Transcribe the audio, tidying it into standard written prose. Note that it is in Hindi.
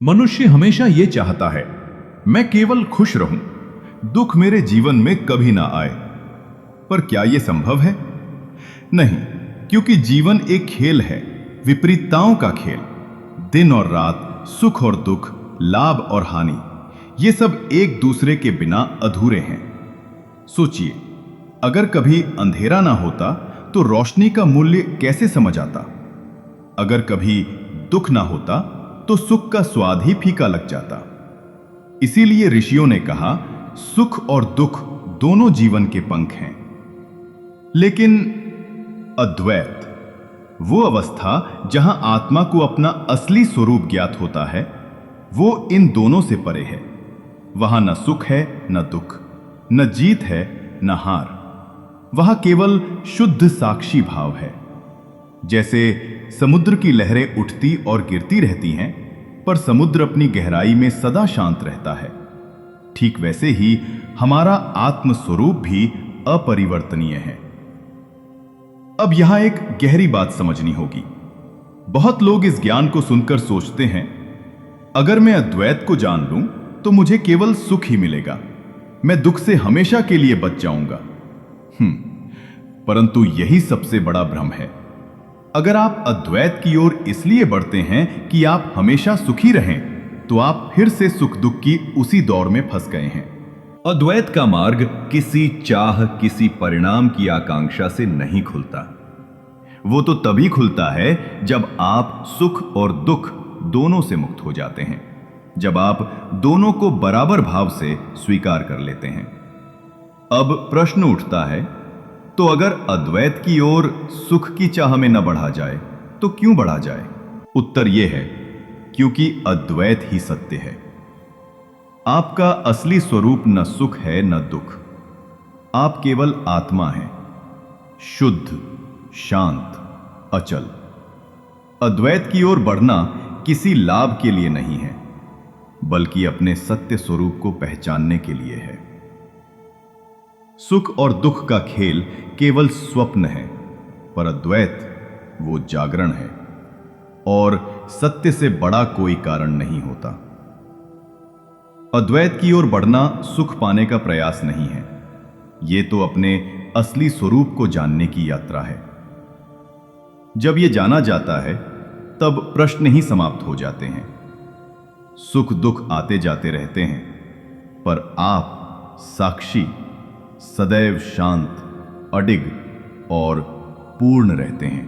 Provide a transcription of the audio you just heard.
मनुष्य हमेशा ये चाहता है मैं केवल खुश रहूं, दुख मेरे जीवन में कभी ना आए। पर क्या यह संभव है? नहीं, क्योंकि जीवन एक खेल है, विपरीतताओं का खेल। दिन और रात, सुख और दुख, लाभ और हानि, ये सब एक दूसरे के बिना अधूरे हैं। सोचिए, अगर कभी अंधेरा ना होता तो रोशनी का मूल्य कैसे समझ आता? अगर कभी दुख ना होता तो सुख का स्वाद ही फीका लग जाता। इसीलिए ऋषियों ने कहा, सुख और दुख दोनों जीवन के पंख हैं। लेकिन अद्वैत, वो अवस्था जहां आत्मा को अपना असली स्वरूप ज्ञात होता है, वो इन दोनों से परे है। वहां न सुख है न दुख, न जीत है न हार। वहां केवल शुद्ध साक्षी भाव है। जैसे समुद्र की लहरें उठती और गिरती रहती हैं, पर समुद्र अपनी गहराई में सदा शांत रहता है, ठीक वैसे ही हमारा आत्म स्वरूप भी अपरिवर्तनीय है। अब यहां एक गहरी बात समझनी होगी। बहुत लोग इस ज्ञान को सुनकर सोचते हैं, अगर मैं अद्वैत को जान लूं तो मुझे केवल सुख ही मिलेगा, मैं दुख से हमेशा के लिए बच जाऊंगा। परंतु यही सबसे बड़ा भ्रम है। अगर आप अद्वैत की ओर इसलिए बढ़ते हैं कि आप हमेशा सुखी रहें, तो आप फिर से सुख दुख की उसी दौर में फंस गए हैं। अद्वैत का मार्ग किसी चाह, किसी परिणाम की आकांक्षा से नहीं खुलता। वो तो तभी खुलता है जब आप सुख और दुख दोनों से मुक्त हो जाते हैं, जब आप दोनों को बराबर भाव से स्वीकार कर लेते हैं। अब प्रश्न उठता है, तो अगर अद्वैत की ओर सुख की चाह में न बढ़ा जाए तो क्यों बढ़ा जाए? उत्तर यह है, क्योंकि अद्वैत ही सत्य है। आपका असली स्वरूप न सुख है न दुख। आप केवल आत्मा हैं, शुद्ध, शांत, अचल। अद्वैत की ओर बढ़ना किसी लाभ के लिए नहीं है, बल्कि अपने सत्य स्वरूप को पहचानने के लिए है। सुख और दुख का खेल केवल स्वप्न है, पर अद्वैत वो जागरण है, और सत्य से बड़ा कोई कारण नहीं होता। अद्वैत की ओर बढ़ना सुख पाने का प्रयास नहीं है, ये तो अपने असली स्वरूप को जानने की यात्रा है। जब यह जाना जाता है, तब प्रश्न ही समाप्त हो जाते हैं। सुख दुख आते जाते रहते हैं, पर आप साक्षी, सदैव शांत, अडिग और पूर्ण रहते हैं।